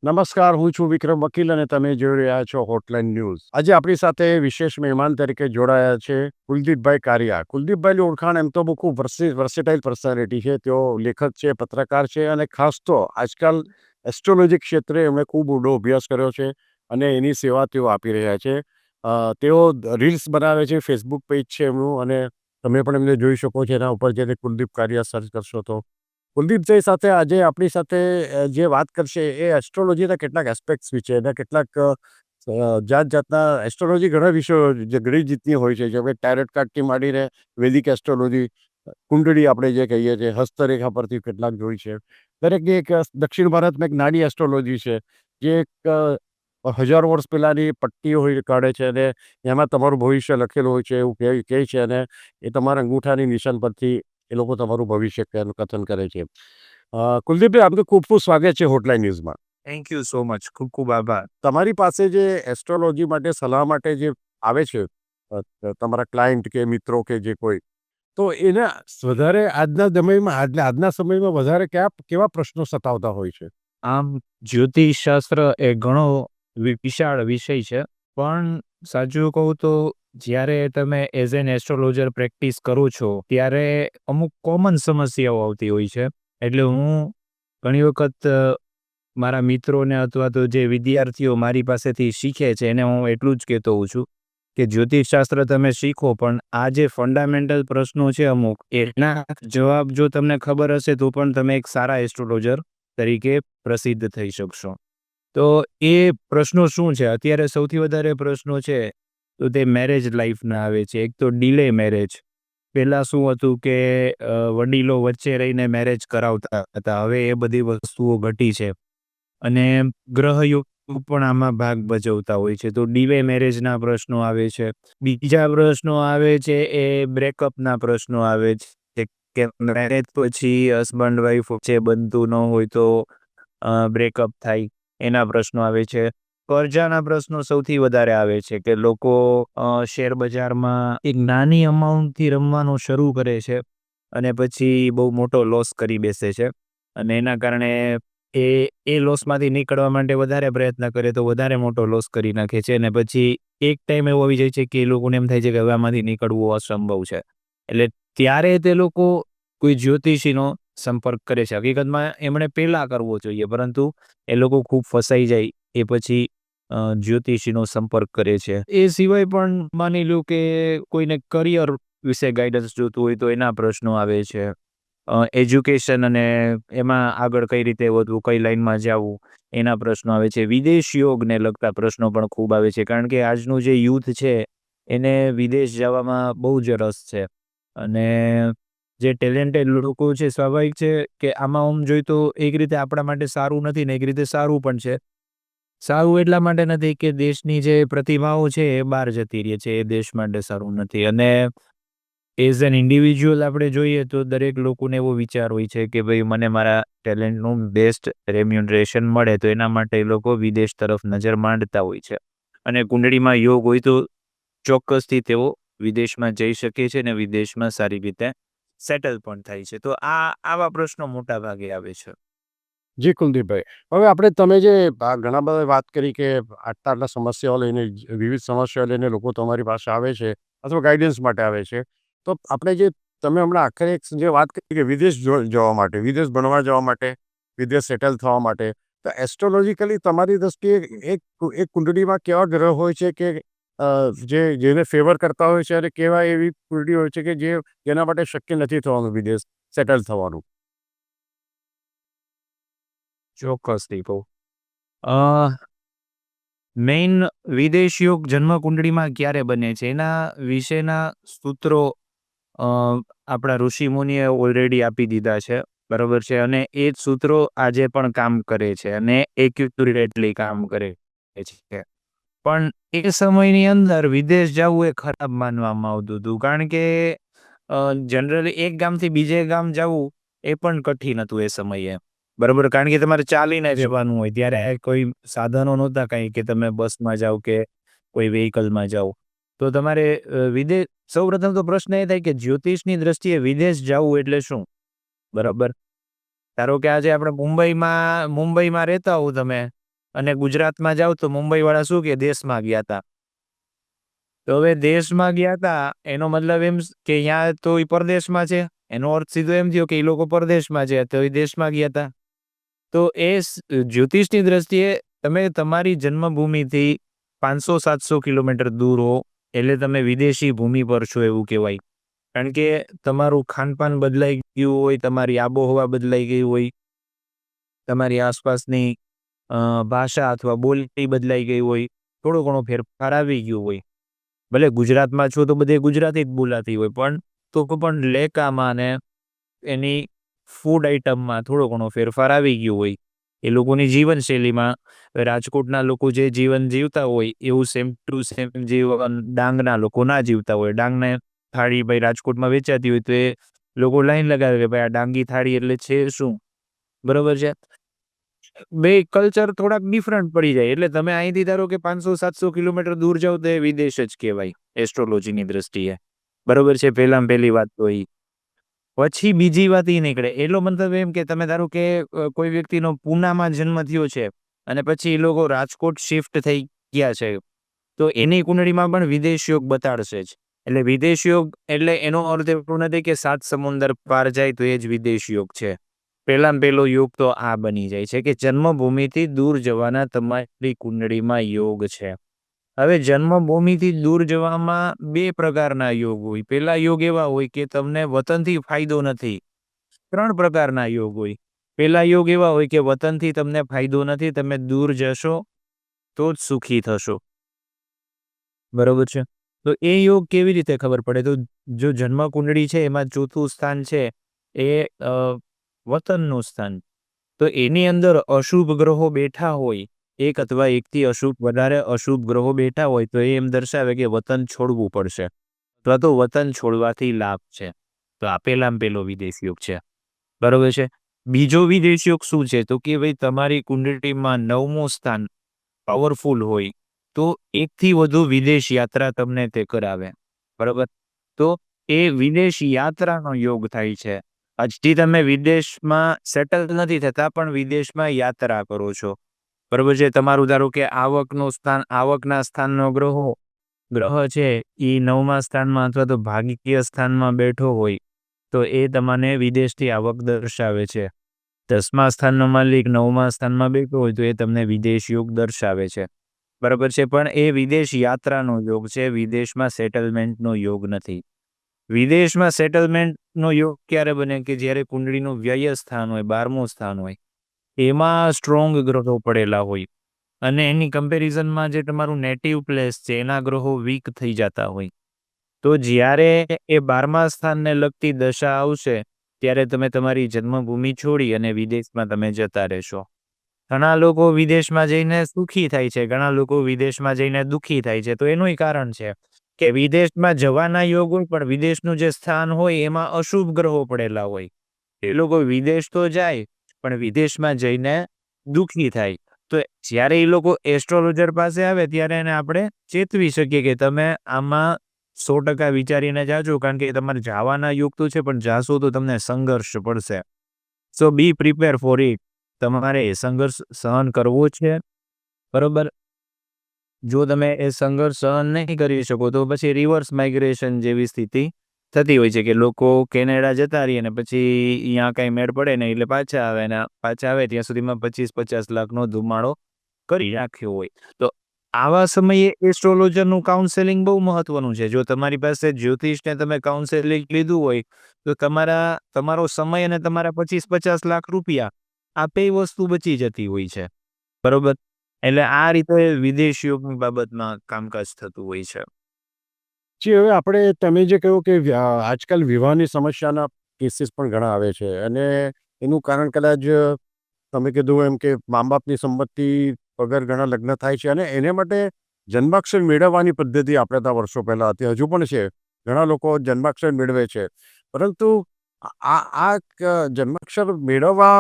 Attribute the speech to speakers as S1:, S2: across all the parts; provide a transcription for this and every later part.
S1: નમસ્કાર, હું છું વિક્રમ વકીલ અને તમે જોઈ રહ્યા છો હોટલાઇન ન્યૂઝ. આજે આપણી સાથે વિશેષ મહેમાન તરીકે જોડાયા છે કુલદીપભાઈ કારિયા. કુલદીપભાઈની ઓળખાણ એમ તો બહુ ખૂબ વર્સેટાઇલ પર્સનાલિટી છે. તેઓ લેખક છે, પત્રકાર છે અને ખાસ તો આજકાલ એસ્ટ્રોલોજી ક્ષેત્રે એમણે ખૂબ ઊંડો અભ્યાસ કર્યો છે અને એની સેવા તેઓ આપી રહ્યા છે. તેઓ રીલ્સ બનાવે છે, ફેસબુક પેજ છે એમનું, અને તમે પણ એમને જોઈ શકો છો. એના ઉપર જઈને કુલદીપ કારિયા સર્ચ કરશો તો કુલદીપભાઈ સાથે આજે આપણી સાથે જે વાત કરશે એ એસ્ટ્રોલોજીના કેટલાક એસ્પેક્ટ્સ વિશે, એના કેટલાક જાતના એસ્ટ્રોલોજી ઘણા વિષયો જે ઘણી રીતની હોય છે, જેમ કે ટાયરોટ કાર્ડથી માંડીને વૈદિક એસ્ટ્રોલોજી, કુંડળી આપણે જે કહીએ છીએ, હસ્તરેખા પરથી કેટલાક જોઈ છે. દરેકની એક દક્ષિણ ભારતમાં એક નાની એસ્ટ્રોલોજી છે જે એક હજારો વર્ષ પહેલાંની પટ્ટીઓ હોય કાઢે છે અને એમાં તમારું ભવિષ્ય લખેલું હોય છે એવું કહે છે, અને એ તમારા અંગૂઠાની નિશાન પરથી એ લોકો તમારું ભવિષ્ય કથન કરે છે. કુલદીપભાઈ, આપનું ખૂબ ખૂબ સ્વાગત છે હોટલાઇન ન્યૂઝમાં.
S2: Thank you so much. ખૂબ ખૂબ આભાર.
S1: તમારી પાસે જે એસ્ટ્રોલોજી માટે સલાહ માટે જે આવે છે તમારા ક્લાયન્ટ કે મિત્રો કે જે કોઈ, તો એને વધારે આજના સમયમાં વધારે કેવા પ્રશ્નો સતાવતા હોય છે?
S2: આમ જ્યોતિષ શાસ્ત્ર એ ઘણો વિશાળ વિષય છે, પણ સાચું કહું તો જ્યારે તમે એઝ એન એસ્ટ્રોલોજર પ્રેક્ટિસ કરો છો ત્યારે અમુક કોમન સમસ્યાઓ આવતી હોય છે. એટલે હું ઘણી વખત મારા મિત્રોને અથવા તો જે વિદ્યાર્થીઓ મારી પાસેથી શીખે છે એને હું એટલું જ કહેતો હોઉં છું કે જ્યોતિષશાસ્ત્ર તમે શીખો, પણ આ જે ફંડામેન્ટલ પ્રશ્નો છે અમુક, એના જવાબ જો તમને ખબર હશે તો પણ તમે એક સારા એસ્ટ્રોલોજર તરીકે પ્રસિદ્ધ થઈ શકશો. તો એ પ્રશ્નો શું છે? અત્યારે સૌથી વધારે પ્રશ્નો છે તો તે મેરેજ લાઈફના આવે છે. એક તો ડિલે મેરેજ. પહેલાં શું હતું કે વડીલો વચ્ચે રહીને મેરેજ કરાવતા હતા. હવે એ બધી વસ્તુઓ ઘટી છે અને ગ્રહયોગ પણ આમાં ભાગ ભજવતા હોય છે. તો ડિલે મેરેજના પ્રશ્નો આવે છે. બીજા પ્રશ્નો આવે છે એ બ્રેકઅપના પ્રશ્નો આવે છે કે મેરેજ પછી હસબન્ડ વાઈફ વચ્ચે બનતું ન હોય તો બ્રેકઅપ થાય, એના પ્રશ્નો આવે છે. કર્જાના પ્રશ્નો સૌથી વધારે આવે છે કે લોકો શેર બજારમાં એક નાની અમાઉન્ટથી રમવાનું શરૂ કરે છે અને પછી બહુ મોટો લોસ કરી બેસે છે, અને એના કારણે એ લોસમાંથી નીકળવા માટે વધારે પ્રયત્ન કરે તો વધારે મોટો લોસ કરી નાખે છે, અને પછી એક ટાઈમ એવો આવી જાય છે કે એ લોકોને એમ થાય છે કે હવે આમાંથી નીકળવું અસંભવ છે. એટલે ત્યારે તે લોકો કોઈ જ્યોતિષીનો સંપર્ક કરે છે. હકીકતમાં એમણે પહેલાં કરવો જોઈએ, પરંતુ એ લોકો ખૂબ ફસાઈ જાય એ પછી જ્યોતિષીનો સંપર્ક કરે છે. એ સિવાય પણ માની લો કે કોઈને કરિયર વિશે ગાઈડન્સ જોતું હોય તો એના પ્રશ્નો આવે છે. એજ્યુકેશન અને એમાં આગળ કઈ રીતે વધવું, કઈ લાઈનમાં જવું, એના પ્રશ્નો આવે છે. વિદેશ યોગને લગતા પ્રશ્નો પણ ખૂબ આવે છે, કારણ કે આજનું જે યુથ છે એને વિદેશ જવામાં બહુ જ રસ છે, અને જે ટેલેન્ટેડ લોકો છે સ્વાભાવિક છે કે આમાં આમ જોઈએ તો એક રીતે આપણા માટે સારું નથી ને એક રીતે સારું પણ છે. સારું એટલા માટે નથી કે દેશની જે પ્રતિભાઓ છે એ બહાર જતી રહે છે, એ દેશ માટે સારું નથી. અને એઝ એન ઇન્ડિવિજ્યુઅલ આપણે જોઈએ તો દરેક લોકોને એવો વિચાર હોય છે કે ભાઈ મને મારા ટેલેન્ટનું બેસ્ટ રેમ્યુનરેશન મળે, તો એના માટે એ લોકો વિદેશ તરફ નજર માંડતા હોય છે. અને કુંડળીમાં યોગ હોય તો ચોક્કસથી તેઓ વિદેશમાં જઈ શકે છે અને વિદેશમાં સારી રીતે સેટલ પણ થાય છે. તો આવા પ્રશ્નો મોટા ભાગે આવે છે.
S1: જી કુલદીપભાઈ, હવે તમે જે ઘણા બધા વાત કરી કે આટલા સમસ્યાઓ લઈને, વિવિધ સમસ્યાઓ લઈને લોકો તમારી પાસે આવે છે અથવા ગાઈડન્સ માટે આવે છે, તો તમે હમણાં આખરે જે વાત કરી કે વિદેશ જવા માટે, વિદેશ ભણવા જવા માટે, વિદેશ સેટલ થવા માટે, તો એસ્ટ્રોલોજીકલી તમારી દ્રષ્ટિએ એક કુંડળીમાં કેવા ગ્રહ હોય છે કે જેને ફેવર કરતા હોય છે, અને કેવા એવી કુંડળી હોય છે કે જેના માટે શક્ય નથી થવાનું વિદેશ સેટલ થવાનું?
S2: ચોક્કસથી કહું. મેઇન વિદેશ યોગ જન્મ કુંડળીમાં ક્યારે બને છે એના વિશેના સૂત્રો આપણા ઋષિમુનિએ ઓલરેડી આપી દીધા છે, બરાબર છે, અને એ જ સૂત્રો આજે પણ કામ કરે છે અને એક્યુરેટલી કામ કરે છે. પણ એ સમયની અંદર વિદેશ જવું એ ખરાબ માનવામાં આવતું હતું, કારણ કે જનરલી એક ગામથી બીજે ગામ જવું એ પણ કઠિન હતું એ સમયે, બરાબર, કારણ કે તમારે ચાલીને જવાનું હોય. ત્યારે કોઈ સાધનો નહોતા કંઈ કે તમે બસમાં જાઓ કે કોઈ વ્હીકલમાં જાઓ. તો તમારે સૌપ્રથમ તો પ્રશ્ન એ થાય કે જ્યોતિષની દ્રષ્ટિએ વિદેશ જવું એટલે શું, બરાબર? ધારો કે આજે આપણે મુંબઈમાં રહેતા હો તમે, અને ગુજરાતમાં જાઓ તો મુંબઈવાળા શું કે દેશમાં ગયા હતા. તો હવે દેશમાં ગયા હતા એનો મતલબ એમ કે અહીંયા તો એ પરદેશમાં છે. એનો અર્થ સીધો એમ થયો કે એ લોકો પરદેશમાં છે તો એ દેશમાં ગયા હતા. તો એ જ્યોતિષની દ્રષ્ટિએ તમે તમારી જન્મભૂમિથી 500-700 કિલોમીટર દૂર હો એટલે તમે વિદેશી ભૂમિ પર છો એવું કહેવાય. કારણ કે તમારું ખાનપાન બદલાઈ ગયું હોય, તમારી આબોહવા બદલાઈ ગઈ હોય, તમારી આસપાસની ભાષા અથવા બોલી બદલાઈ ગઈ હોય, થોડો ઘણો ફેરફાર આવી ગયો હોય. ભલે ગુજરાતમાં છો તો બધે ગુજરાતી જ બોલાતી હોય, પણ તો પણ લેકામાં ને એની ફૂડ આઈટમમાં થોડો ઘણો ફેરફાર આવી ગયો હોય. એ લોકોની જીવનશૈલીમાં રાજકોટના લોકો જે જીવન જીવતા હોય એવું સેમ ટુ સેમ જીવન ડાંગના લોકો ના જીવતા હોય. ડાંગને થાળી ભાઈ રાજકોટમાં વેચાતી હોય તો એ લોકો લાઈન લગાવે કે ભાઈ આ ડાંગી થાળી એટલે છે શું, બરોબર છે. બે કલ્ચર થોડાક ડિફરન્ટ પડી જાય એટલે તમે અહીંથી ધારો કે 500-700 કિલોમીટર દૂર જાઓ તો એ વિદેશ જ કહેવાય એસ્ટ્રોલોજીની દ્રષ્ટિએ, બરોબર છે. પહેલી વાત તો એ. પછી બીજી વાત એ નીકળે એટલો મતલબ એમ કે તમે ધારો કે કોઈ વ્યક્તિનો પૂનામાં જન્મ થયો છે અને પછી એ લોકો રાજકોટ શિફ્ટ થઈ ગયા છે તો એની કુંડળીમાં પણ વિદેશ યોગ બતાડશે જ. એટલે વિદેશ યોગ એટલે એનો અર્થ એટલો નથી કે 7 સમુંદર પાર જાય તો એ જ વિદેશ યોગ છે. પહેલો યોગ તો આ બની જાય છે કે જન્મભૂમિથી દૂર જવાના તમારી કુંડળીમાં યોગ છે. હવે જન્મભૂમિથી દૂર જવામાં 2 પ્રકારના યોગ હોય. પહેલા યોગ એવા હોય કે તમને વતનથી ફાયદો નથી. 3 પ્રકારના યોગ હોય. પહેલા યોગ એવા હોય કે વતનથી તમને ફાયદો નથી, તમે દૂર જશો તો જ સુખી થશો, બરોબર છે. તો એ યોગ કેવી રીતે ખબર પડે? તો જો જન્મ કુંડળી છે એમાં ચોથું સ્થાન છે એ વતનનું સ્થાન. તો એની અંદર અશુભ ગ્રહો બેઠા હોય, એક અથવા એકથી વધારે અશુભ ગ્રહો બેઠા હોય તો એ એમ દર્શાવે કે વતન છોડવું પડશે અથવા તો વતન છોડવાથી લાભ છે. તો આ પહેલો વિદેશ યોગ છે, બરોબર છે. બીજો વિદેશ યોગ શું છે? તો કે ભાઈ તમારી કુંડળીમાં 9મું સ્થાન પાવરફુલ હોય તો એકથી વધુ વિદેશ યાત્રા તમને તે કરાવે, બરોબર. તો એ વિદેશ યાત્રાનો યોગ થાય છે. હજી તમે વિદેશમાં સેટલ નથી થતા પણ વિદેશમાં યાત્રા કરો છો, બરોબર છે. તમારું ધારો કે આવકના સ્થાનનો ગ્રહ છે એ 9મા સ્થાનમાં અથવા તો ભાગ્ય સ્થાનમાં બેઠો હોય તો એ તમને વિદેશથી આવક દર્શાવે છે. 10મા સ્થાનનો માલિક 9મા સ્થાનમાં બેઠો હોય તો એ તમને વિદેશ યોગ દર્શાવે છે, બરોબર છે. પણ એ વિદેશ યાત્રાનો યોગ છે, વિદેશમાં સેટલમેન્ટનો યોગ નથી. વિદેશમાં સેટલમેન્ટનો યોગ ક્યારે બને કે જ્યારે કુંડળીનું વ્યય સ્થાન હોય, 12મું સ્થાન હોય, એમાં સ્ટ્રોંગ ગ્રહો પડેલા હોય અને એની કમ્પેરિઝનમાં જે તમારું નેટિવ પ્લેસ છે એના ગ્રહો વીક થઈ જતા હોય. તો જ્યારે એ 12મા સ્થાનને લગતી દશા આવશે ત્યારે તમે તમારી જન્મભૂમિ છોડી અને વિદેશમાં તમે જતા રહેશો. ઘણા લોકો વિદેશમાં જઈને સુખી થાય છે, ઘણા લોકો વિદેશમાં જઈને દુઃખી થાય છે. તો એનું કારણ છે કે વિદેશમાં જવાના યોગ હોય પણ વિદેશનું જે સ્થાન હોય એમાં અશુભ ગ્રહો પડેલા હોય. એ લોકો વિદેશ તો જાય પણ વિદેશમાં જઈને દુઃખી થાય. તો જ્યારે એ લોકો એસ્ટ્રોલોજર પાસે આવે ત્યારે એને આપણે ચેતવી શકીએ કે તમે આમાં 100% વિચારીને જાજો, કારણ કે તમારે જવાના યોગ તો છે પણ જાશો તો તમને સંઘર્ષ પડશે. સો બી પ્રિપેર ફોર ઇટ. તમારે એ સંઘર્ષ સહન કરવો છે, બરોબર. જો તમે એ સંઘર્ષ સહન નહીં કરી શકો તો પછી રિવર્સ માઇગ્રેશન જેવી સ્થિતિ થતી હોય છે કે લોકો કેનેડા જતા રહીએ ને પછી અહીંયા કાંઈ મેળ પડે ને એટલે પાછા આવે ને પાછા આવે ત્યાં સુધીમાં 25-50 લાખનો ધુમાડો કરી રાખ્યો હોય. તો આવા સમયે એસ્ટ્રોલોજરનું કાઉન્સેલિંગ બહુ મહત્વનું છે. જો તમારી પાસે જ્યોતિષને તમે કાઉન્સેલિંગ લીધું હોય તો તમારો સમય અને તમારા 25-50 લાખ રૂપિયા આ બે વસ્તુ બચી જતી હોય છે, બરોબર. એટલે આ રીતે વિદેશ યોગની બાબતમાં કામકાજ થતું હોય છે.
S1: જી, હવે આપણે તમે જે કહ્યું કે આજકાલ વિવાહની સમસ્યાના કેસીસ પણ ઘણા આવે છે અને એનું કારણ કદાચ તમે કીધું એમ કે મા-બાપની સંમતિ વગર ઘણા લગ્ન થાય છે અને એને માટે જન્માક્ષર મેળવવાની પદ્ધતિ આપણે ત્યાં વર્ષો પહેલાં હતી, હજુ પણ છે. ઘણા લોકો જન્માક્ષર મેળવે છે. પરંતુ જન્માક્ષર મેળવવા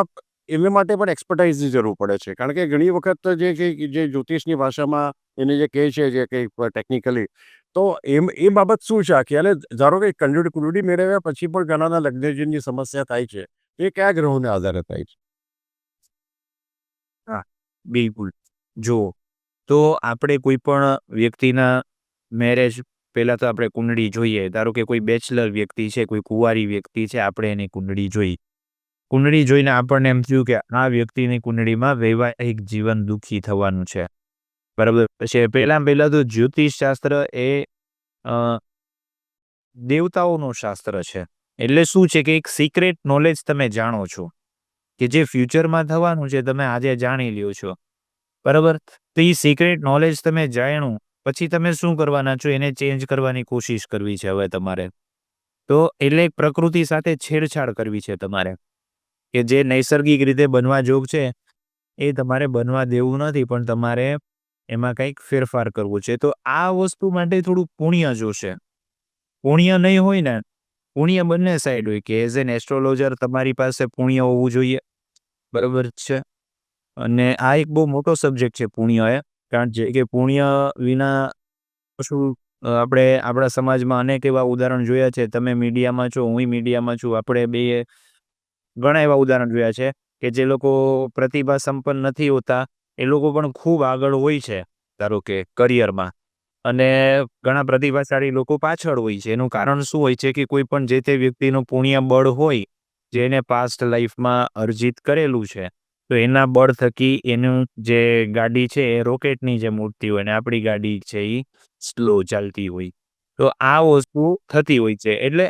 S1: એને માટે પણ એક્સપર્ટાઇઝની જરૂર પડે છે. કારણ કે ઘણી વખત જે જ્યોતિષની ભાષામાં એને જે કહે છે જે કંઈ ટેકનિકલી તો એ બાબત શું છે આખી? અને ધારો કે કુંડળી મેળવ્યા પછી પણ ઘણાના લગ્નની સમસ્યા થાય છે. એ કયા ગ્રહોને આધારે થાય છે?
S2: હા, બિલકુલ. જુઓ તો આપણે કોઈ પણ વ્યક્તિના મેરેજ પહેલાં તો આપણે કુંડળી જોઈએ. ધારો કે કોઈ બેચલર વ્યક્તિ છે, કોઈ કુંવારી વ્યક્તિ છે, આપણે એની કુંડળી જોઈ. કુંડળી જોઈને આપણને એમ થયું કે આ વ્યક્તિની કુંડળીમાં વૈવાહિક જીવન દુઃખી થવાનું છે. બરાબર. પછી પહેલાં તો જ્યોતિષશાસ્ત્ર એ અ, દેવતાઓનું શાસ્ત્ર છે. એટલે શું છે કે એક સિક્રેટ નોલેજ તમે જાણો છો કે જે ફ્યુચરમાં થવાનું છે તમે આજે જાણી લ્યો છો. બરાબર. તો એ સિક્રેટ નોલેજ તમે જાણ્યું પછી તમે શું કરવાના છો એને ચેન્જ કરવાની કોશિશ કરવી છે હવે તમારે. તો એટલે પ્રકૃતિ સાથે છેડછાડ કરવી છે તમારે કે જે નૈસર્ગિક રીતે બનવા જોગ છે એ તમારે બનવા દેવું નથી, પણ તમારે એમાં કંઈક ફેરફાર કરવો છે. તો આ વસ્તુ માટે થોડું પુણ્ય જોશે. પુણ્ય નહીં હોય ને, પુણ્ય બંને સાઈડ હોય કે એઝ એન એસ્ટ્રોલોજર તમારી પાસે પુણ્ય હોવું જોઈએ. બરાબર છે. અને આ એક બહુ મોટો સબ્જેક્ટ છે પુણ્ય એ. કારણ કે પુણ્ય વિના શું આપણે આપણા સમાજમાં અનેક એવા ઉદાહરણ જોયા છે. તમે મીડિયામાં છો, હું મીડિયામાં છું. આપણે બે ઘણા એવા ઉદાહરણ જોયા છે કે જે લોકો પ્રતિભા સંપન્ન નથી હોતા એ લોકો પણ ખૂબ આગળ હોય છે, ધારો કે કરિયરમાં. અને ઘણા પ્રતિભાશાળી લોકો પાછળ હોય છે. એનું કારણ શું હોય છે કે કોઈ પણ જે તે વ્યક્તિનું પુણ્ય બળ હોય, જે એને પાસ્ટ લાઈફમાં અર્જિત કરેલું છે, તો એના બળ થકી એનું જે ગાડી છે એ રોકેટની જેમ ઉડતી હોય ને આપણી ગાડી છે એ સ્લો ચાલતી હોય. તો આ વસ્તુ થતી હોય છે. એટલે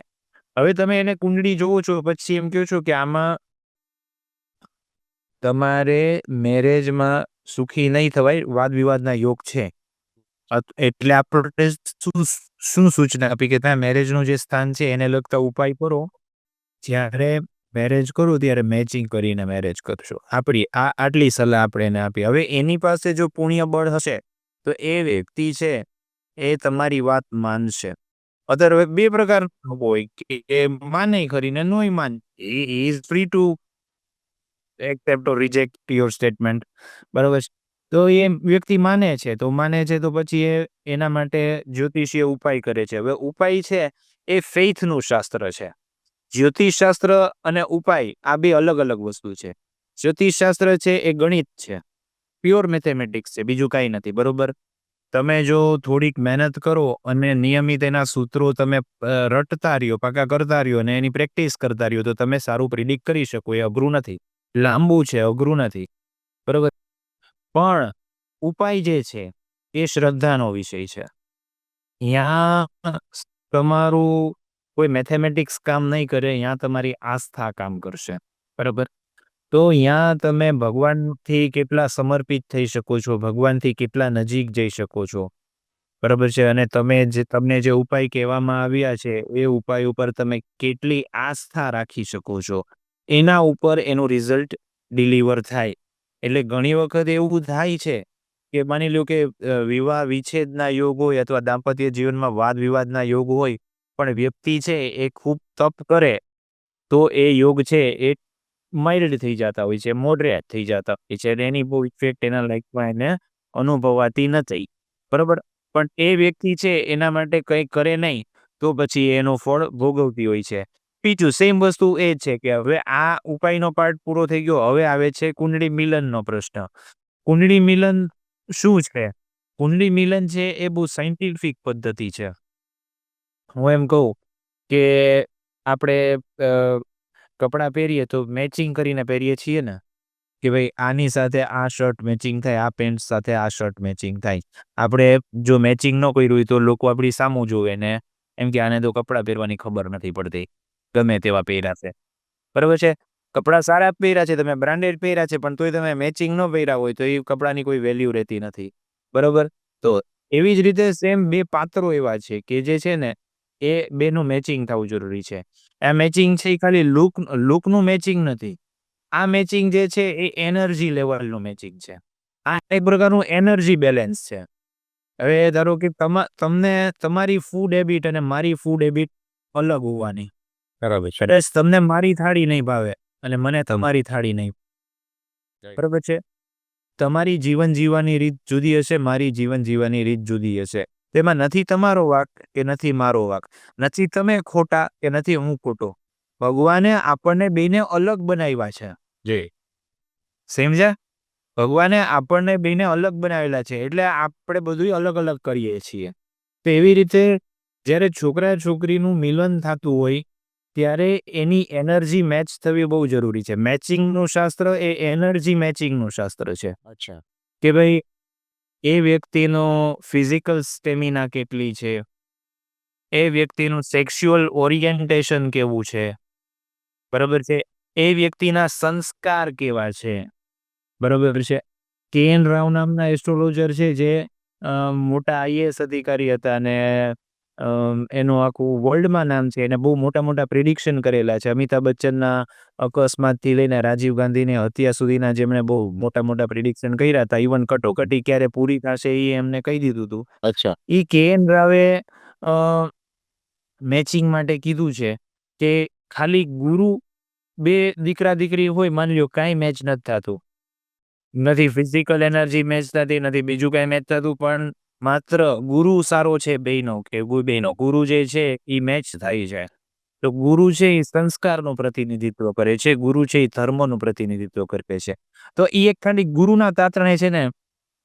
S2: હવે તમે એને કુંડળી જોવો છો પછી એમ કહો છો કે આમાં તમારે મેરેજમાં સુખી નહીં થવાય, વાદ વિવાદના યોગ છે. એટલે આપણે શું સૂચના આપી કે ત્યાં મેરેજનું જે સ્થાન છે એને લગતા ઉપાય કરો. જ્યારે મેરેજ કરો ત્યારે મેચિંગ કરીને મેરેજ કરશો. આપણી આટલી સલાહ આપણે એને આપી. હવે એની પાસે જો પુણ્ય બળ હશે તો એ વ્યક્તિ છે એ તમારી વાત માનશે. અત્યારે બે પ્રકારના હોય કે એ માને ખરી ને નોય માન. Is free two accept or reject your statement. બરાબર છે. તો એ વ્યક્તિ માને છે તો પછી એના માટે જ્યોતિષીય ઉપાય કરે છે. હવે ઉપાય છે એ ફેઇથનું શાસ્ત્ર છે. જ્યોતિષશાસ્ત્ર અને ઉપાય આ બે અલગ અલગ વસ્તુ છે. જ્યોતિષશાસ્ત્ર છે એ ગણિત છે, પ્યોર મેથેમેટિક્સ છે, બીજું કાંઈ નથી. બરોબર. તમે જો થોડીક મહેનત કરો અને નિયમિત એના સૂત્રો તમે રટતા રહ્યો, પાકા કરતા રહ્યો અને એની પ્રેક્ટિસ કરતા રહ્યો તો તમે સારું પ્રિડિક્ટ કરી શકો. એ અઘરું નથી, લાંબુ છે, અઘરું નથી. બરોબર. પણ ઉપાય જે છે એ શ્રદ્ધાનો વિષય છે. ત્યાં તમારું કોઈ મેથેમેટિક્સ કામ નહીં કરે, ત્યાં તમારી આસ્થા કામ કરશે. બરાબર. તો ત્યાં તમે ભગવાનથી કેટલા સમર્પિત થઈ શકો છો, ભગવાનથી કેટલા નજીક જઈ શકો છો. બરાબર છે. અને તમને જે ઉપાય કહેવામાં આવ્યા છે એ ઉપાય ઉપર તમે કેટલી આસ્થા રાખી શકો છો એના ઉપર એનું રિઝલ્ટ ડિલિવર થાય. એટલે ઘણી વખત એવું થાય છે કે માની લો કે વિવાહ વિચ્છેદના યોગ હોય અથવા દાંપત્ય જીવનમાં વાદ વિવાદના યોગ હોય, પણ વ્યક્તિ છે એ ખૂબ તપ કરે તો એ યોગ છે એ માઇલ્ડ થઈ જતા હોય છે, મોડરેટ થઈ જતા હોય છે. એની બહુ ઇફેક્ટ એના લાઈફમાં એને અનુભવાતી નથી. બરાબર. પણ એ વ્યક્તિ છે એના માટે કંઈ કરે નહીં તો પછી એનું ફળ ભોગવતી હોય છે. બીજું સેમ વસ્તુ એ છે કે હવે આ ઉપાયનો પાર્ટ પૂરો થઈ ગયો. હવે આવે છે કુંડળી મિલનનો પ્રશ્ન. કુંડળી મિલન શું છે? કુંડળી મિલન છે એ બહુ સાયન્ટિફિક પદ્ધતિ છે. હું એમ કહું કે આપણે કપડાં પહેરીએ તો મેચિંગ કરીને પહેરીએ છીએ ને કે ભાઈ આની સાથે આ શર્ટ મેચિંગ થાય, આ પેન્ટ સાથે આ શર્ટ મેચિંગ થાય. આપણે જો મેચિંગ ન કર્યું હોય તો લોકો આપણી સામું જોવે ને એમ કે આને તો કપડાં પહેરવાની ખબર નથી પડતી, ગમે તેવા પહેર્યા છે. બરાબર છે. કપડાં સારા પહેર્યા છે, તમે બ્રાન્ડેડ પહેર્યા છે, પણ તોય તમે મેચિંગ ન પહેર્યા હોય તો એ કપડાની કોઈ વેલ્યુ રહેતી નથી. બરાબર. તો એવી જ રીતે સેમ બે પાત્રો એવા છે કે જે છે ને એ બેનું મેચિંગ થવું જરૂરી છે. આ મેચિંગ છે એ ખાલી લુકનું મેચિંગ નથી. આ મેચિંગ જે છે એ એનર્જી લેવલનું મેચિંગ છે. આ એક પ્રકારનું એનર્જી બેલેન્સ છે. હવે ધારો કે તમને તમારી ફૂડ હેબિટ અને મારી ફૂડ હેબિટ અલગ હોવાની. બરાબર છે. કદાચ તમને મારી થાળી નહીં ભાવે અને મને તમારી થાળી નહીં. બરાબર છે. તમારી જીવન જીવવાની રીત જુદી હશે, મારી જીવન જીવવાની રીત જુદી હશે. તેમાં નથી તમારો વાક કે નથી મારો વાક, નથી તમે ખોટા કે નથી હું ખોટો. ભગવાને આપણને બેને અલગ બનાવ્યા છે. જી સમજ્યા? ભગવાને આપણને બેને અલગ બનાવેલા છે એટલે આપણે બધું અલગ અલગ કરીએ છીએ. તો એવી રીતે જ્યારે છોકરા છોકરીનું મિલન થતું હોય ત્યારે એની એનર્જી મેચ થવી બહુ જરૂરી છે. મેચિંગનું શાસ્ત્ર એ એનર્જી મેચિંગનું શાસ્ત્ર છે
S1: અચ્છા.
S2: કે ભાઈ એ વ્યક્તિનો ફિઝિકલ સ્ટેમિના કેટલી છે, એ વ્યક્તિનું સેક્સ્યુઅલ ઓરિએન્ટેશન કેવું છે, બરાબર છે, એ વ્યક્તિના સંસ્કાર કેવા છે, બરાબર છે. કે.એન. રાવ નામના એસ્ટ્રોલોજર છે જે મોટા આઈએએસ અધિકારી હતા અને એનું આખું વર્લ્ડમાં નામ છે. એને બહુ મોટા મોટા પ્રિડિક્શન કરેલા છે. અમિતાભ બચ્ચનના અકસ્માતથી લઈને રાજીવ ગાંધીની હત્યા સુધીના જેમણે બહુ મોટા મોટા પ્રિડિક્શન કર્યા હતા. ઇવન કટોકટી ક્યારે પૂરી થશે એ એમને કહી દીધું હતું.
S1: અચ્છા.
S2: એ કે.એન. રાવે મેચિંગ માટે કીધું છે કે ખાલી ગુરુ બે દીકરા દીકરી હોય, માની લો કાંઈ મેચ નથી થતું, નથી ફિઝિકલ એનર્જી મેચ થતી, નથી બીજું કાંઈ મેચ થતું, પણ માત્ર ગુરુ સારો છે બેયનો કે બેયનો ગુરુ જે છે એ મેચ થાય છે. તો ગુરુ છે એ સંસ્કારનું પ્રતિનિધિત્વ કરે છે, ગુરુ છે એ ધર્મનું પ્રતિનિધિત્વ કરે છે. તો એ એક ખાલી ગુરુના તાતણે છે ને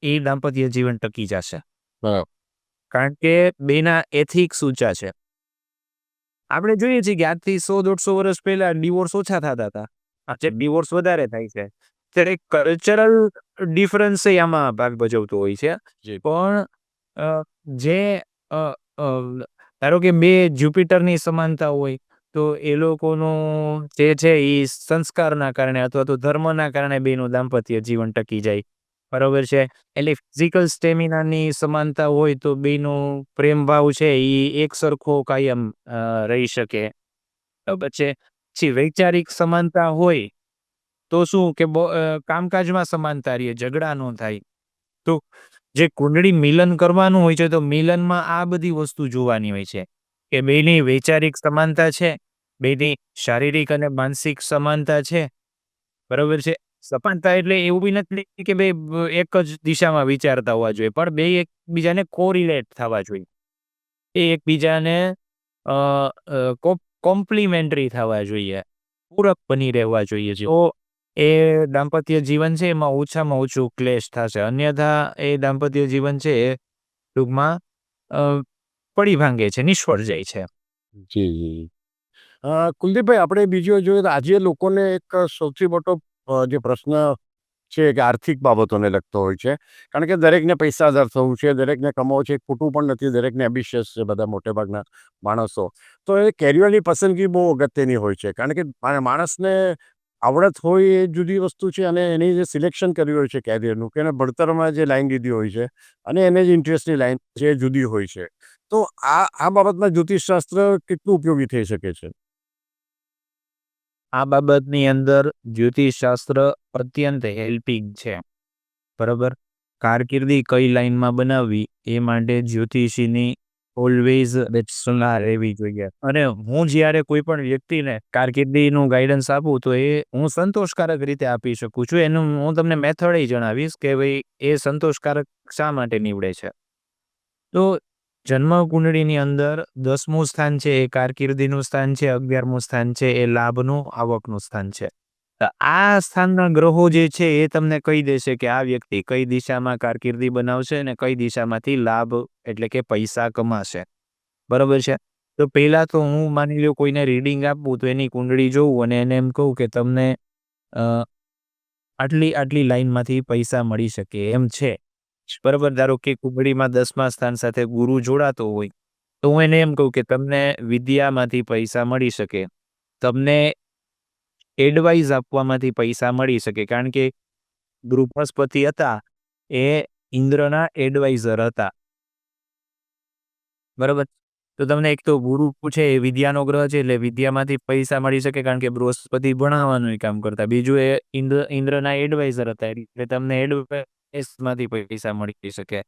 S2: એ દાંપત્ય જીવન ટકી જશે,
S1: બરાબર.
S2: કારણ કે બેના એથિક્સ ઊંચા છે. આપણે જોઈએ છીએ કે આજથી 100-150 વર્ષ પહેલા ડિવોર્સ ઓછા થતા હતા, આજે ડિવોર્સ વધારે થાય છે. ત્યારે કલ્ચરલ ડિફરન્સ આમાં ભાગ ભજવતો હોય છે.
S1: જી.
S2: પણ જે અ, અ, ધારો કે બે જ્યુપિટરની સમાનતા હોય તો એ લોકોનું જે છે એ સંસ્કારના કારણે અથવા તો ધર્મના કારણે બેનું દાંપત્ય જીવન ટકી જાય, બરોબર છે. એટલે ફિઝિકલ સ્ટેમિનાની સમાનતા હોય તો બેનો પ્રેમ ભાવ છે એ એક સરખો કાયમ રહી શકે, બરાબર છે. પછી વૈચારિક સમાનતા હોય તો શું કે કામકાજમાં સમાનતા રહે, ઝઘડા ન થાય. તો જે કુંડળી મિલન કરવાનું હોય છે તો મિલનમાં આ બધી વસ્તુ જોવાની હોય છે કે બેની વૈચારિક સમાનતા છે, બેની શારીરિક અને માનસિક સમાનતા છે, બરાબર છે. સમાનતા એટલે એવું બી નથી કે બે એક જ દિશામાં વિચારતા હોવા જોઈએ, પણ બે એકબીજાને કોરિલેટ થવા જોઈએ, એ એકબીજાને કોમ્પ્લિમેન્ટરી થવા જોઈએ, પૂરક બની રહેવા જોઈએ. તો એ દાંપત્ય જીવન છે એમાં ઓછામાં ઓછું ક્લેશ થશે, અન્યથા એ દાંપત્ય જીવન છે એ ટૂંકમાં અ, પડી ભાંગે છે, નિષ્ફળ જાય છે.
S1: જી, જી. કુલદીપભાઈ, આપણે બીજું જોઈએ તો આજે લોકોને એક સૌથી મોટો જે પ્રશ્ન છે કે આર્થિક બાબતોને લગતો હોય છે. કારણ કે દરેકને પૈસાદાર થવું છે, દરેકને કમાવું છે, ખોટું પણ નથી, દરેકને એમ્બિશિયસ છે બધા મોટેભાગના માણસો. તો એ કેરિયરની પસંદગી બહુ અગત્યની હોય છે. કારણ કે માણસને આવડત હોય એ જુદી વસ્તુ છે અને એની જે સિલેક્શન કર્યું હોય છે કેરિયરનું, કે એને ભણતરમાં જે લાઈન લીધી હોય છે અને એને જ ઇન્ટરેસ્ટની લાઈન છે એ જુદી હોય છે. તો આ બાબતમાં જ્યોતિષશાસ્ત્ર કેટલું ઉપયોગી થઈ શકે છે?
S2: આ બાબતની અંદર જ્યોતિષશાસ્ત્ર અત્યંત હેલ્પિંગ છે, બરાબર. કારકિર્દી કઈ લાઈનમાં બનાવવી એ માટે જ્યોતિષીની ઓલવેઝ સલાહ રહેવી જોઈએ. અને હું જ્યારે કોઈ પણ વ્યક્તિને કારકિર્દીનું ગાઈડન્સ આપું તો એ હું સંતોષકારક રીતે આપી શકું છું. એનું હું તમને મેથડ જણાવીશ કે ભાઈ એ સંતોષકારક શા માટે નીવડે છે. તો જન્મ કુંડળીની અંદર 10મું સ્થાન છે એ કારકિર્દીનું સ્થાન છે, 11મું સ્થાન છે એ લાભનું, આવકનું સ્થાન છે. તો આ સ્થાનના ગ્રહો જે છે એ તમને કહી દેશે કે આ વ્યક્તિ કઈ દિશામાં કારકિર્દી બનાવશે અને કઈ દિશામાંથી લાભ એટલે કે પૈસા કમાશે, બરાબર છે. તો પહેલા તો હું માની લો કોઈને રીડિંગ આપું તો એની કુંડળી જોઉં અને એને એમ કહું કે તમને અ, આટલી આટલી લાઈનમાંથી પૈસા મળી શકે એમ છે, બરાબર. ધારો કે કુંડળીમાં 10મા સ્થાન સાથે ગુરુ જોડાતો હોય તો હું એને એમ કહું કે તમને વિદ્યામાંથી પૈસા મળી શકે, તમને એડવાઇસ આપવામાંથી પૈસા મળી શકે, કારણ કે બૃહસ્પતિ હતા એ ઇન્દ્રના એડવાઇઝર હતા, બરાબર. તો તમને એક તો ગુરુ છે એ વિદ્યાનો ગ્રહ છે એટલે વિદ્યામાંથી પૈસા મળી શકે, કારણ કે બૃહસ્પતિ ભણાવવાનું કામ કરતા. બીજું એ ઇન્દ્રના એડવાઇઝર હતા એટલે તમને એડવાઇસમાંથી પૈસા મળી શકે.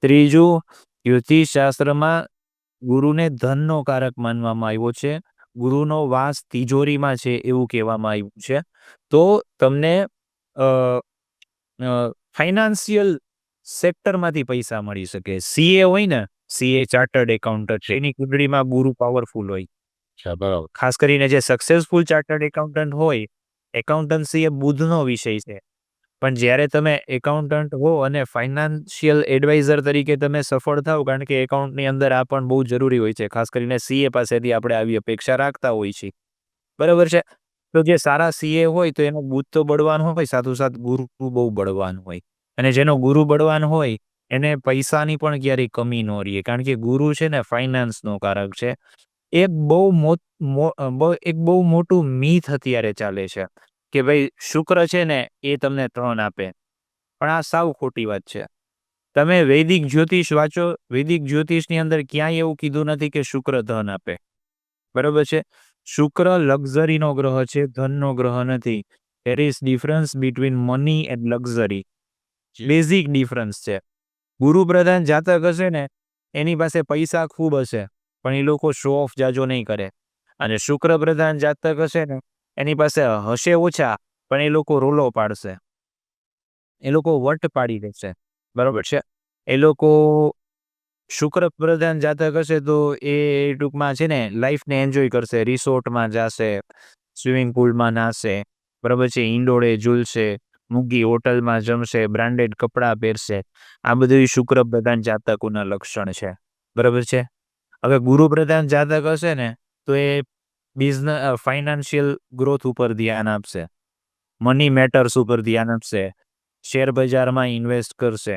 S2: ત્રીજું, જ્યોતિષશાસ્ત્રમાં ગુરુને ધનનો કારક માનવામાં આવ્યો છે, ગુરુનો વાસ તિજોરીમાં છે એવું કહેવામાં આવ્યું છે. તો તમને ફાઇનાન્સિયલ સેક્ટરમાંથી પૈસા મળી શકે. સીએ હોય ને, સીએ ચાર્ટર્ડ એકાઉન્ટન્ટ, એની કુંડળીમાં ગુરુ પાવરફુલ હોય.
S1: અચ્છા, બરાબર.
S2: ખાસ કરીને જે સક્સેસફુલ ચાર્ટર્ડ એકાઉન્ટન્ટ હોય, એકાઉન્ટન્સી એ બુધનો વિષય છે, પણ જ્યારે તમે એકાઉન્ટન્ટ હો અને ફાઇનાન્શિયલ એડવાઇઝર તરીકે તમે સફળ થાવ, કારણ કે એકાઉન્ટની અંદર આ પણ બહુ જરૂરી હોય છે, ખાસ કરીને સીએ પાસેથી આપણે આવી અપેક્ષા રાખતા હોઈએ છીએ, બરાબર છે. તો જે સારા સીએ હોય તો એનો બુદ્ધ તો બળવાન હોય, સાથોસાથ ગુરુ બહુ બળવાન હોય, અને જેનો ગુરુ બળવાન હોય એને પૈસાની પણ ક્યારેય કમી ન રહે, કારણ કે ગુરુ છે ને ફાઇનાન્સનો કારક છે. એક બહુ મોટું મીથ અત્યારે ચાલે છે કે ભાઈ શુક્ર છે ને એ તમને ધન આપે, પણ આ સાવ ખોટી વાત છે. તમે વૈદિક જ્યોતિષ વાંચો, વૈદિક જ્યોતિષની અંદર ક્યાંય એવું કીધું નથી કે શુક્ર ધન આપે, બરોબર છે. શુક્ર લક્ઝરીનો ગ્રહ છે, ધનનો ગ્રહ નથી. There is difference between money and luxury, basic difference છે. ગુરુ પ્રધાન જાતક હશે ને એની પાસે પૈસા ખૂબ હશે, પણ એ લોકો શો ઓફ જાજો નહીં કરે, અને શુક્ર પ્રધાન જાતક હશે ને એની પાસે હશે ઓછા, પણ એ લોકો રોલો પાડશે, એ લોકો વટ પાડી દેશે, બરોબર છે. એ લોકો શુક્ર પ્રધાન જાતક હશે તો એ ટૂંકમાં છે ને લાઈફને એન્જોય કરશે, રિસોર્ટમાં જશે, સ્વિમિંગ પુલમાં નાશે, બરાબર છે, ઈંડોળે ઝૂલશે, મૂંગી હોટલમાં જમશે, બ્રાન્ડેડ કપડાં પહેરશે. આ બધું શુક્ર પ્રધાન જાતકોના લક્ષણ છે, બરાબર છે. હવે ગુરુ પ્રધાન જાતક હશે ને તો એ બિઝનેસ ફાઇનાન્શિયલ ગ્રોથ ઉપર ધ્યાન આપશે, મની મેટર્સ ઉપર ધ્યાન આપશે, શેર બજારમાં ઇન્વેસ્ટ કરશે,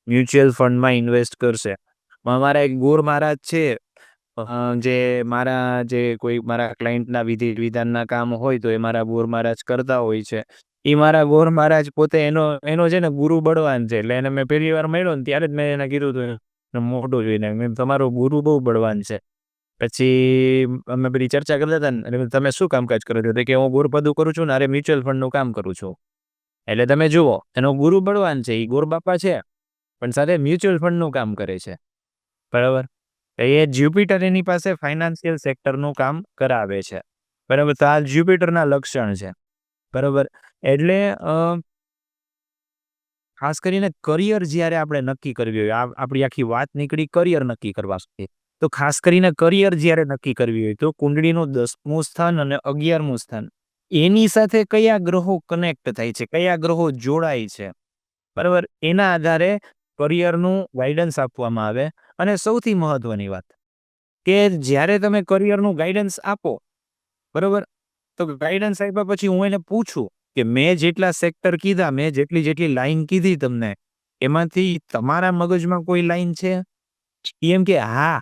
S2: મ્યુચ્યુઅલ ફંડમાં ઇન્વેસ્ટ કરશે. મારા એક ગુરુ મહારાજ છે, જે કોઈ મારા ક્લાયન્ટના વિધિ વિધાનના કામ હોય તો એ મારા ગુરુ મહારાજ કરતા હોય છે. એ મારા ગુરુ મહારાજ પોતે એનો છે ને ગુરુ બળવાન છે, એટલે એને મેં પહેલી વાર મળ્યો ને ત્યારે જ મેં એને કીધું હતું મોઢું જોઈને, તમારો ગુરુ બહુ બળવાન છે. પછી અમે બધી ચર્ચા કરતા હતા ને, એટલે તમે શું કામકાજ કરો છો? કે હું ગુરપદું કરું છું ને અરે મ્યુચ્યુઅલ ફંડનું કામ કરું છું. એટલે તમે જુઓ એનો ગુરુ બળવાન છે, એ ગોર બાપા છે, પણ સાથે મ્યુચ્યુઅલ ફંડનું કામ કરે છે, બરાબર. એ જ્યુપિટર એની પાસે ફાઇનાન્શિયલ સેક્ટરનું કામ કરાવે છે, બરાબર. તો આ જ્યુપિટરના લક્ષણ છે, બરાબર. એટલે ખાસ કરીને કરિયર જ્યારે આપણે નક્કી કરવી હોય, આપણી આખી વાત નીકળી કરિયર નક્કી કરવા સુધી, તો ખાસ કરીને કરિયર જ્યારે નક્કી કરવી હોય તો કુંડળીનું 10મું સ્થાન અને 11મું સ્થાન એની સાથે કયા ગ્રહો કનેક્ટ થાય છે, કયા ગ્રહો જોડાય છે, બરાબર, એના આધારે કરિયરનું ગાઈડન્સ આપવામાં આવે. અને સૌથી મહત્વની વાત કે જ્યારે તમે કરિયરનું ગાઈડન્સ આપો, બરાબર, તો ગાઈડન્સ આપ્યા પછી હું એને પૂછું કે મેં જેટલા સેક્ટર કીધા, મેં જેટલી લાઈન કીધી તમને, એમાંથી તમારા મગજમાં કોઈ લાઈન છે? એમ કે હા,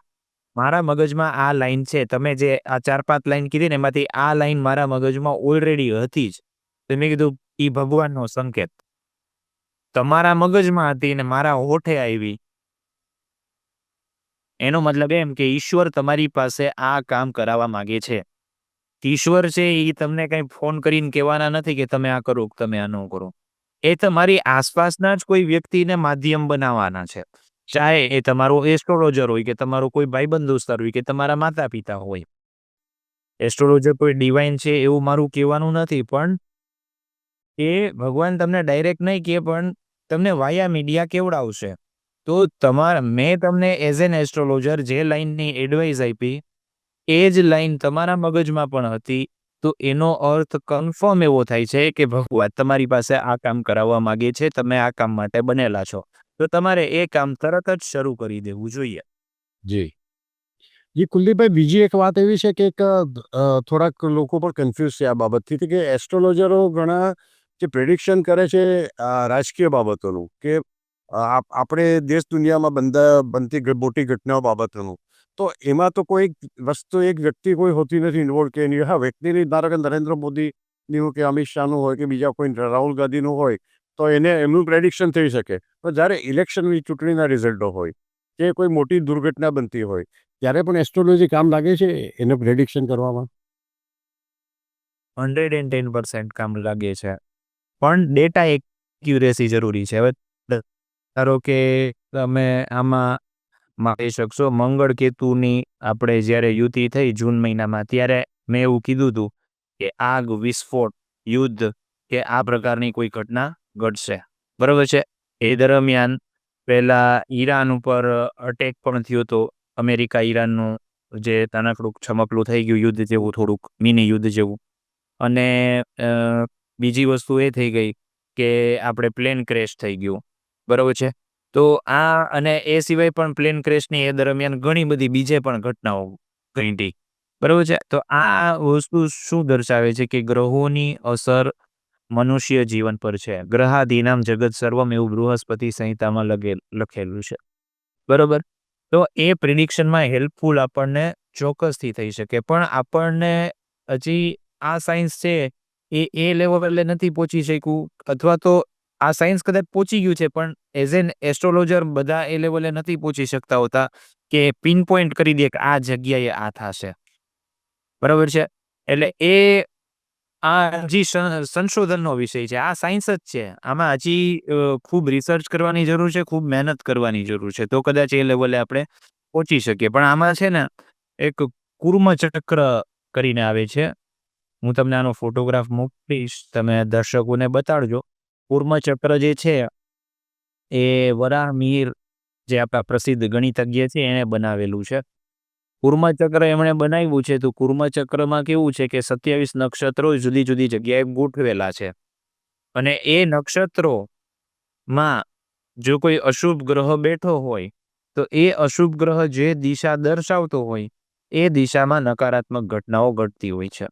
S2: મારા મગજમાં આ લાઈન છે. તમે જે આ 4-5 લાઈન કીધી ને એમાંથી આ લાઈન મારા મગજમાં ઓલરેડી હતી જ. તો મેં કીધું એ ભગવાનનો સંકેત, તમારા મગજમાં હતી ને મારા હોઠે આવી, એનો મતલબ એમ કે ઈશ્વર તમારી પાસે આ કામ કરાવવા માંગે છે. ઈશ્વર છે એ તમને કઈ ફોન કરીને કહેવાના નથી કે તમે આ કરો, તમે આ ન કરો. એ તમારી આસપાસના જ કોઈ વ્યક્તિને માધ્યમ બનાવવાના છે, ચાહે એ તમારો એસ્ટ્રોલોજર હોય કે તમારો કોઈ ભાઈબંધ દોસ્તાર હોય કે તમારા માતા પિતા હોય. એસ્ટ્રોલોજર કોઈ ડિવાઇન છે એવું મારું કહેવાનું નથી, પણ એ ભગવાન તમને ડાયરેક્ટ નહીં કહે, પણ તમને વાયા મીડિયા કેવડાવશે. તો મેં તમને એઝ એન એસ્ટ્રોલોજર જે લાઈનની એડવાઇસ આપી એ જ લાઈન તમારા મગજમાં પણ હતી, તો એનો અર્થ કન્ફર્મ એવો થાય છે કે ભગવાન તમારી પાસે આ કામ કરાવવા માંગે છે, તમે આ કામ માટે બનેલા છો, તો તમારે એ કામ તરત જ શરૂ કરી દેવું જોઈએ.
S1: જી. જી, કુલદીપભાઈ, બીજી એક વાત એવી છે કે થોડાક લોકો પણ કન્ફ્યુઝ છે આ બાબતથી કે એસ્ટ્રોલોજરો ઘણા જે પ્રેડિક્શન કરે છે રાજકીય બાબતોનું, કે આપણે દેશ દુનિયામાં બનતી મોટી ઘટનાઓ બાબતોનું, તો એમાં તો કોઈ વસ્તુ એક વ્યક્તિ કોઈ હોતી નથી ઇન્વોલ્વ, કે હા વ્યક્તિની, ધારો કે નરેન્દ્ર મોદીની હોય કે અમિત શાહનું હોય કે બીજા કોઈ રાહુલ ગાંધીનું હોય તો એમનું પ્રેડિક્શન થઈ શકે. પણ જ્યારે ઇલેક્શનની ચૂંટણીના રિઝલ્ટો હોય કે કોઈ મોટી દુર્ઘટના બનતી હોય ત્યારે પણ એસ્ટ્રોલોજી કામ લાગે છે એને પ્રેડિક્શન કરવામાં?
S2: 110% કામ લાગે છે, પણ ડેટા એક્યુરેસી જરૂરી છે. હવે ધારો કે તમે આમાં માપી શકશો, મંગળ કેતુની આપણે જ્યારે યુતિ થઈ જૂન મહિનામાં, ત્યારે મેં એવું કીધું હતું કે આગ, વિસ્ફોટ, યુદ્ધ કે આ પ્રકારની કોઈ ઘટના ઘટશે, બરોબર છે. એ દરમિયાન પહેલા ઈરાન ઉપર અટેક પણ થયો હતો, અમેરિકા ઈરાનનું જે નાનકડું છમકલું થઈ ગયું યુદ્ધ જેવું, થોડુંક મિની યુદ્ધ જેવું. અને બીજી વસ્તુ એ થઈ ગઈ કે આપણે પ્લેન ક્રેશ થઈ ગયું, બરાબર છે. તો આ અને એ સિવાય પણ પ્લેન ક્રેશની એ દરમિયાન ઘણી બધી બીજે પણ ઘટનાઓ ઘટી, બરાબર છે. તો આ વસ્તુ શું દર્શાવે છે કે ગ્રહોની અસર મનુષ્ય જીવન પર છે. ગ્રહાધીનામ જગત સર્વમ એવું બૃહસ્પતિ સંહિતામાં લખેલું છે, બરોબર. તો એ પ્રિડિક્શનમાં હેલ્પફુલ આપણને ચોક્કસથી થઈ શકે, પણ આપણને હજી આ સાયન્સ છે એ લેવલે નથી પહોંચી શક્યું, અથવા તો આ સાયન્સ કદાચ પહોંચી ગયું છે પણ એઝ એન એસ્ટ્રોલોજર બધા એ લેવલે નથી પહોંચી શકતા હોતા કે પિન પોઈન્ટ કરી દે કે આ જગ્યાએ આ થશે, બરાબર છે. એટલે આ હજી સંશોધનનો વિષય છે, આ સાયન્સ જ છે. આમાં હજી ખૂબ રિસર્ચ કરવાની જરૂર છે, ખૂબ મહેનત કરવાની જરૂર છે, તો કદાચ એ લેવલે આપણે પહોંચી શકીએ. પણ આમાં છે ને એક કુર્મચક્ર કરીને આવે છે, હું તમને આનો ફોટોગ્રાફ મોકલીશ, તમે દર્શકોને બતાડજો. કુર્મચક્ર જે છે એ વરાહમિહિર જે આપણા પ્રસિદ્ધ ગણિતજ્ઞ છે એણે બનાવેલું છે. કુર્મચક્ર એમણે બનાવ્યું છે, તો કુર્મચક્રમાં કેવું છે કે 27 નક્ષત્રો જુદી જુદી જગ્યાએ ગોઠવેલા છે, અને એ નક્ષત્રોમાં જો કોઈ અશુભ ગ્રહ બેઠો હોય તો એ અશુભ ગ્રહ જે દિશા દર્શાવતો હોય એ દિશામાં નકારાત્મક ઘટનાઓ ઘટતી હોય છે,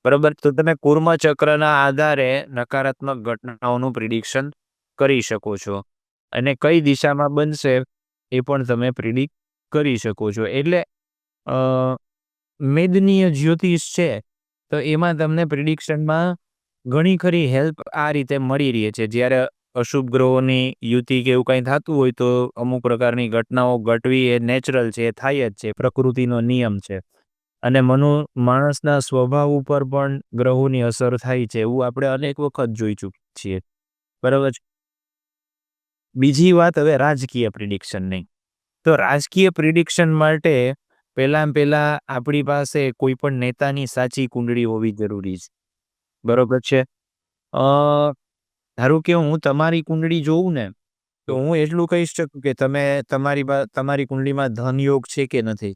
S2: બરાબર. તો તમે કુર્મચક્રના આધારે નકારાત્મક ઘટનાઓનું પ્રિડિક્શન કરી શકો છો, અને કઈ દિશામાં બનશે એ પણ તમે પ્રિડિક્ટ કરી શકો છો. એટલે મેદનીય જ્યોતિષ છે તો એમાં તમને પ્રિડિક્શનમાં ઘણી ખરી હેલ્પ આ રીતે મળી રહી છે. જ્યારે અશુભ ગ્રહોની યુતિ કે એવું કંઈ થતું હોય તો અમુક પ્રકારની ઘટનાઓ ઘટવી એ નેચરલ છે, એ થાય જ છે, પ્રકૃતિનો નિયમ છે. અને માણસના સ્વભાવ ઉપર પણ ગ્રહોની અસર થાય છે, એવું આપણે અનેક વખત જોઈ ચૂક્યા છીએ, બરાબર છે. બીજી વાત હવે રાજકીય પ્રિડિક્શનની. તો રાજકીય પ્રિડિક્શન માટે પહેલાં આપણી પાસે કોઈ પણ નેતાની સાચી કુંડળી હોવી જરૂરી છે, બરોબર છે. ધારો કે હું તમારી કુંડળી જોઉં ને તો હું એટલું કહી શકું કે તમારી કુંડળીમાં ધનયોગ છે કે નથી,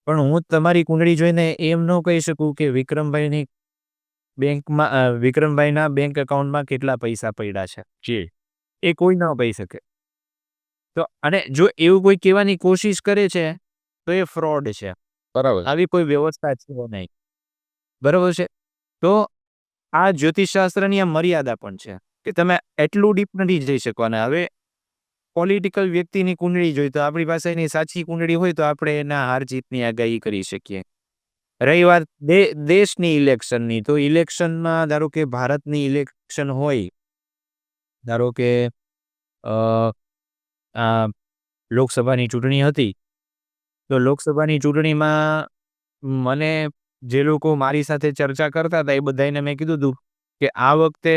S2: પણ હું તમારી કુંડળી જોઈને એમ ન કહી શકું કે વિક્રમભાઈના બેંક એકાઉન્ટમાં કેટલા પૈસા પડ્યા છે, એ કોઈ ન કહી શકે. તો અને જો એવું કોઈ કહેવાની કોશિશ કરે છે તો એ ફ્રોડ છે,
S1: બરાબર.
S2: આવી કોઈ વ્યવસ્થા છે નહીં, બરાબર છે. તો આ જ્યોતિષશાસ્ત્રની આ મર્યાદા પણ છે કે તમે એટલું ડીપ નથી જઈ શકવાના. હવે પોલિટિકલ વ્યક્તિની કુંડળી જોઈ તો આપણી પાસે એની સાચી કુંડળી હોય તો આપણે એના હાર જીતની આગાહી કરી શકીએ. રહી વાત દેશની ઇલેક્શનની, તો ઇલેક્શનમાં ધારો કે ભારતની ઇલેક્શન હોય, ધારો કે આ લોકસભાની ચૂંટણી હતી, તો લોકસભાની ચૂંટણીમાં મને જે લોકો મારી સાથે ચર્ચા કરતા હતા એ બધાને મેં કીધું હતું કે આ વખતે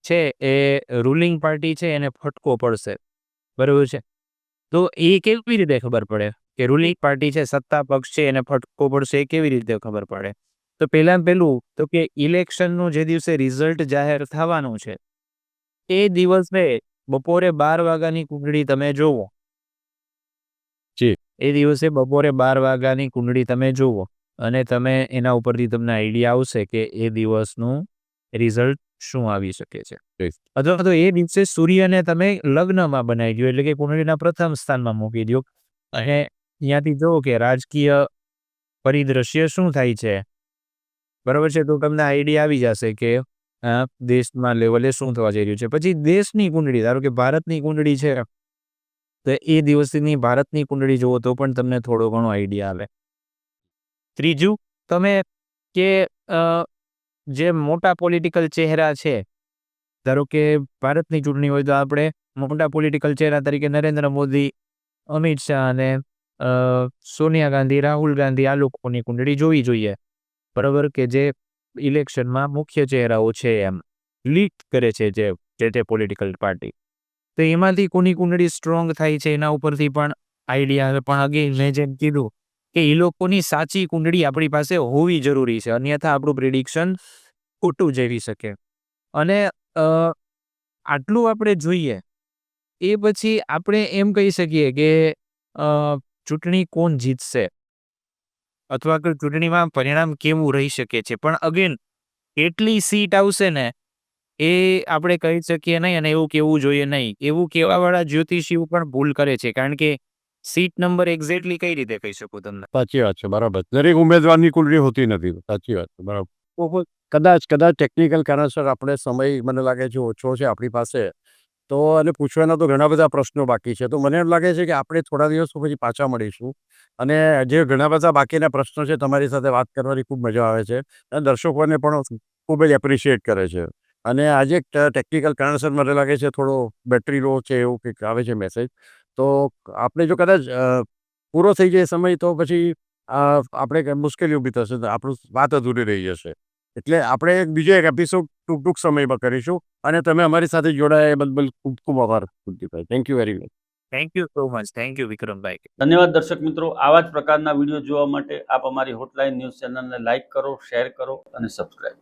S2: છે એ રૂલિંગ પાર્ટી છે એને ફટકો પડશે, બરાબર છે. તો એ કેવી રીતે ખબર પડે કે રૂલિંગ પાર્ટી છે, સત્તા પક્ષ છે, એને ફટકો પડશે, એ કેવી રીતે ખબર પડે? તો પહેલું તો કે ઇલેક્શનનું જે દિવસે રિઝલ્ટ જાહેર થવાનું છે એ દિવસે બપોરે 12 વાગ્યાની કુંડળી તમે જોવો, એ દિવસે બપોરે 12 વાગ્યાની કુંડળી તમે જોવો અને તમે એના ઉપરથી તમને આઈડિયા આવશે કે એ દિવસનું રિઝલ્ટ શું આવી શકે છે. અથવા તો એ દિવસે સૂર્યને તમે લગ્નમાં બનાવી દો, એટલે કે કુંડળીના પ્રથમ સ્થાનમાં મૂકી દો, અને ત્યાંથી જુઓ કે રાજકીય પરિદ્રશ્ય શું થાય છે, બરાબર છે. તો તમને આઈડિયા આવી જશે કે દેશમાં લેવલે શું થવા જઈ રહ્યું છે. પછી દેશની કુંડળી, ધારો કે ભારતની કુંડળી છે તો એ દિવસની ભારતની કુંડળી જુઓ તો પણ તમને થોડો ઘણો આઈડિયા આવે. ત્રીજું, તમે કે જે મોટા પોલિટિકલ ચહેરા છે, ધારો કે ભારતની ચૂંટણી હોય તો આપણે મોટા પોલિટિકલ ચહેરા તરીકે નરેન્દ્ર મોદી, અમિત શાહ અને સોનિયા ગાંધી, રાહુલ ગાંધી, આ લોકોની કુંડળી જોવી જોઈએ, બરાબર, કે જે ઇલેક્શનમાં મુખ્ય ચહેરાઓ છે, એમ લીડ કરે છે જે પોલિટિકલ પાર્ટી. તો એમાંથી કોની કુંડળી સ્ટ્રોંગ થાય છે એના ઉપરથી પણ આઈડિયા આવે. પણ અગેન મેં જેમ કીધું કે એ લોકોની સાચી કુંડળી આપણી પાસે હોવી જરૂરી છે, અન્યથા આપણું પ્રિડિક્શન ખોટું જઈ શકે. અને આટલું આપણે જોઈએ એ પછી આપણે એમ કહી શકીએ કે ચૂંટણી કોણ જીતશે અથવા કે ચૂંટણીમાં પરિણામ કેવું રહી શકે છે. પણ અગેન એટલી સીટ આવશે ને એ આપણે કહી શકીએ નહીં અને એવું કહેવું જોઈએ નહીં. એવું કહેવાવાળા જ્યોતિષીઓ પણ ભૂલ કરે છે. કારણ કે સીટ નંબર એક્ઝેક્ટલી કઈ રીતે કહી શકું તમને?
S1: સાચી વાત છે, બરાબર. દરેક ઉમેદવારની કુંડળી હોતી નથી. સાચી વાત છે, બરાબર. કદાચ ટેકનિકલ કારણસર આપણે સમય મને લાગે છે ઓછો છે આપણી પાસે. તો અને પૂછવાના તો ઘણા બધા પ્રશ્નો બાકી છે. તો મને એમ લાગે છે કે આપણે થોડા દિવસો પછી પાછા મળીશું અને જે ઘણા બધા બાકીના પ્રશ્નો છે તમારી સાથે વાત કરવાની ખૂબ મજા આવે છે અને દર્શકોને પણ ખૂબ જ એપ્રિશિએટ કરે છે. અને આજે ટેકનિકલ કારણસર મને લાગે છે થોડો બેટરી લો છે એવું કંઈક આવે છે મેસેજ. તો આપણે જો કદાચ પૂરો થઈ જાય સમય તો પછી આપણે કંઈ મુશ્કેલી ઊભી થશે. તો આપણું વાત અધૂરી રહી જશે. એટલે આપણે બીજો એક એપિસોડ ટૂંક સમયમાં કરીશું અને તમે અમારી સાથે જોડાયા એ બદલ ખૂબ ખૂબ આભાર કુલદીપભાઈ. Thank you very much.
S2: Thank you so much. Thank you વિક્રમભાઈ.
S3: ધન્યવાદ દર્શક મિત્રો. આવા જ પ્રકારના વિડીયો જોવા માટે આપ અમારી હોટલાઇન ન્યૂઝ ચેનલને લાઇક કરો, શેર કરો અને સબસ્ક્રાઇબ કરો.